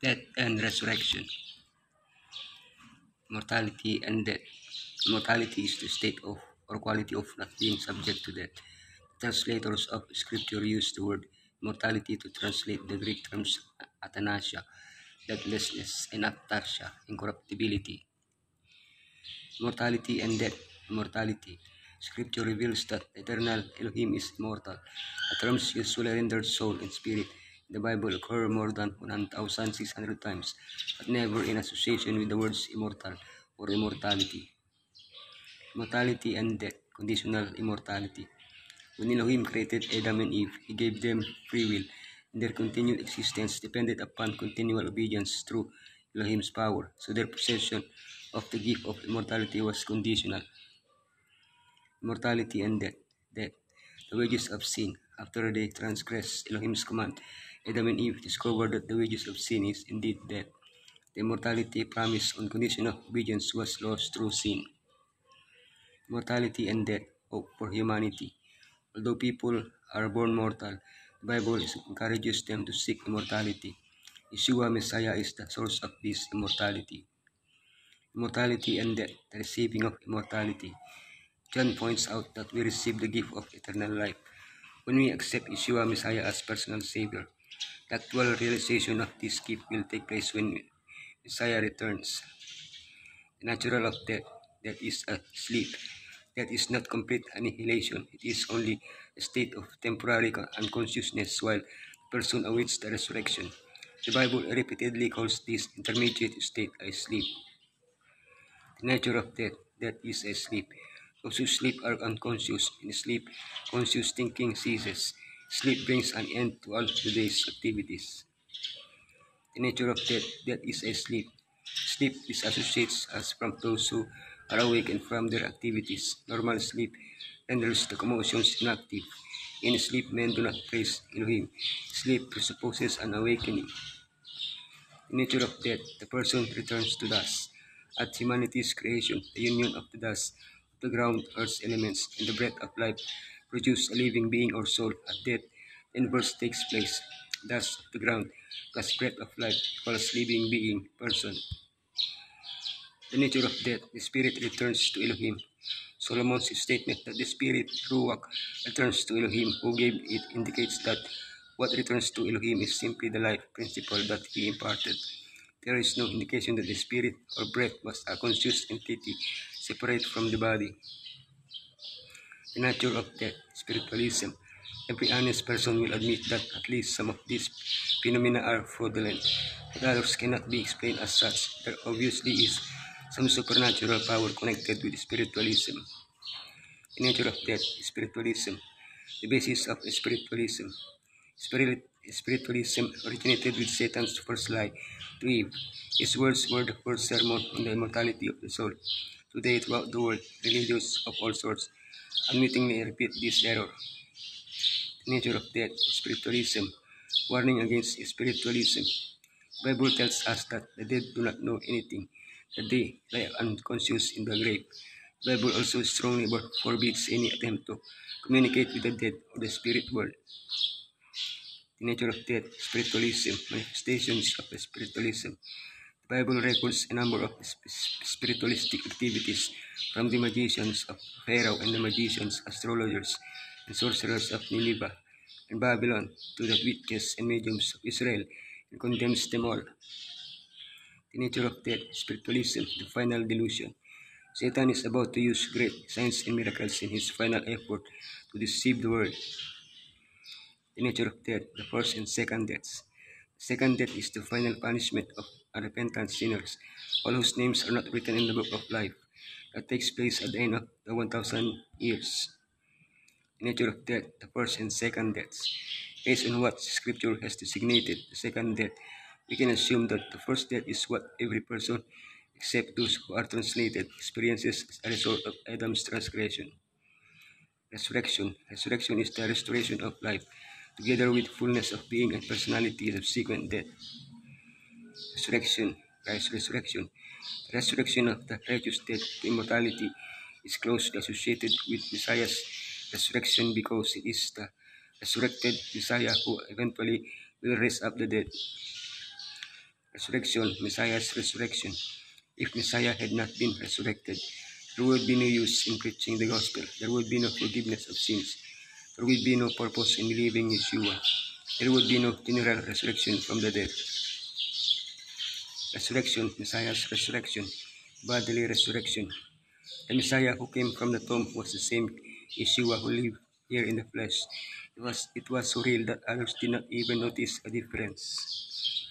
Death and resurrection. Mortality and death. Mortality is the state of or quality of not being subject to death. Translators of scripture use the word mortality to translate the Greek terms athanasia, deathlessness, and aptasia, incorruptibility. Mortality and death. Mortality. Scripture reveals that the eternal Elohim is immortal. The terms usually rendered soul and spirit in the Bible occur more than 1,600 times, but never in association with the words immortal or immortality. Mortality and death. Conditional immortality. When Elohim created Adam and Eve, he gave them free will, and their continued existence depended upon continual obedience through Elohim's power, so their possession of the gift of immortality was conditional. Immortality and death. Death. The wages of sin. After they transgressed Elohim's command, Adam and Eve discovered that the wages of sin is indeed death. The immortality promised on condition of obedience was lost through sin. Mortality and death. Hope for humanity. Although people are born mortal, the Bible encourages them to seek immortality. Yeshua Messiah is the source of this immortality. Immortality and death, the receiving of immortality. John points out that we receive the gift of eternal life when we accept Yeshua Messiah as personal Savior. The actual realization of this gift will take place when Messiah returns. The natural of death, that is a sleep. That is not complete annihilation. It is only a state of temporary unconsciousness while the person awaits the resurrection. The Bible repeatedly calls this intermediate state a sleep. The nature of death, that is a sleep. Those who sleep are unconscious. In sleep, conscious thinking ceases. Sleep brings an end to all the day's activities. The nature of death, that is a sleep. Sleep disassociates us from those who are awake and from their activities. Normal sleep renders the commotions inactive. In sleep, men do not praise Elohim. Sleep presupposes an awakening. The nature of death, the person returns to dust. At humanity's creation, the union of the dust, of the ground, earth's elements, and the breath of life produce a living being or soul. At death, the inverse takes place. Dust of the ground, plus breath of life, equals living being, person. The nature of death, the spirit returns to Elohim. Solomon's statement that the spirit, Ruach, returns to Elohim, who gave it, indicates that what returns to Elohim is simply the life principle that he imparted. There is no indication that the spirit or breath was a conscious entity separate from the body. The nature of death, spiritualism. Every honest person will admit that at least some of these phenomena are fraudulent, but others cannot be explained as such. There obviously is some supernatural power connected with spiritualism. The nature of death, spiritualism. The basis of spiritualism. Spiritualism originated with Satan's first lie to Eve. His words were the first sermon on the immortality of the soul. Today, throughout the world, religions of all sorts unwittingly repeat this error. The nature of death, spiritualism. Warning against spiritualism. The Bible tells us that the dead do not know anything, that they lie unconscious in the grave. The Bible also strongly forbids any attempt to communicate with the dead or the spirit world. The nature of death, spiritualism, manifestations of spiritualism. The Bible records a number of spiritualistic activities, from the magicians of Pharaoh and the magicians, astrologers, and sorcerers of Nineveh and Babylon to the witches and mediums of Israel, and condemns them all. The nature of death, spiritualism, the final delusion. Satan is about to use great signs and miracles in his final effort to deceive the world. The nature of death, the first and second deaths. The second death is the final punishment of unrepentant sinners, all whose names are not written in the book of life. That takes place at the end of the 1,000 years. The nature of death, the first and second deaths. Based on what Scripture has designated the second death, we can assume that the first death is what every person, except those who are translated, experiences as a result of Adam's transgression. Resurrection. Resurrection is the restoration of life, together with fullness of being and personality subsequent death. Resurrection. Christ's resurrection. The resurrection of the righteous dead to immortality is closely associated with Messiah's resurrection because it is the resurrected Messiah who eventually will raise up the dead. Resurrection, Messiah's resurrection. If Messiah had not been resurrected, there would be no use in preaching the gospel. There would be no forgiveness of sins. There would be no purpose in believing Yeshua. There would be no general resurrection from the dead. Resurrection, Messiah's resurrection, bodily resurrection. The Messiah who came from the tomb was the same Yeshua who lived here in the flesh. It was so real that others did not even notice a difference.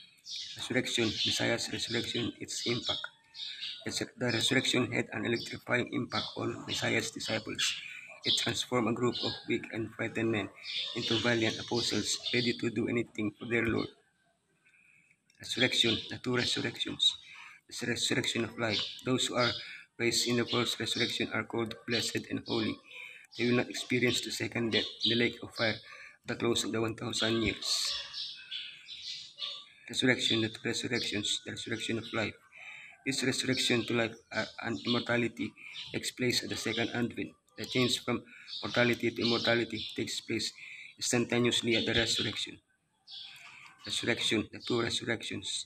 Resurrection, Messiah's resurrection, its impact. The resurrection had an electrifying impact on Messiah's disciples. It transformed a group of weak and frightened men into valiant apostles ready to do anything for their Lord. Resurrection, the two resurrections. The resurrection of life. Those who are raised in the first resurrection are called blessed and holy. They will not experience the second death in the lake of fire at the close of the 1,000 years. Resurrection, the two resurrections, the resurrection of life. This resurrection to life and immortality takes place at the second advent. The change from mortality to immortality takes place instantaneously at the resurrection. Resurrection, the two resurrections.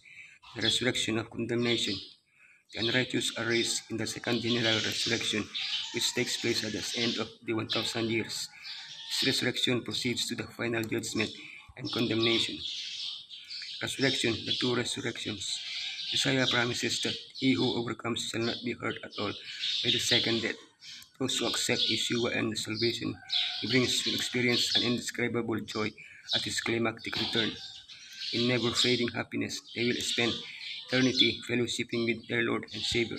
The resurrection of condemnation. The unrighteous are raised in the second general resurrection, which takes place at the end of the 1,000 years. This resurrection proceeds to the final judgment and condemnation. Resurrection, the two resurrections. Isaiah promises that he who overcomes shall not be hurt at all by the second death. Those who accept Yeshua and the salvation he brings will experience an indescribable joy at his climactic return. In never-fading happiness, they will spend eternity fellowshipping with their Lord and Savior.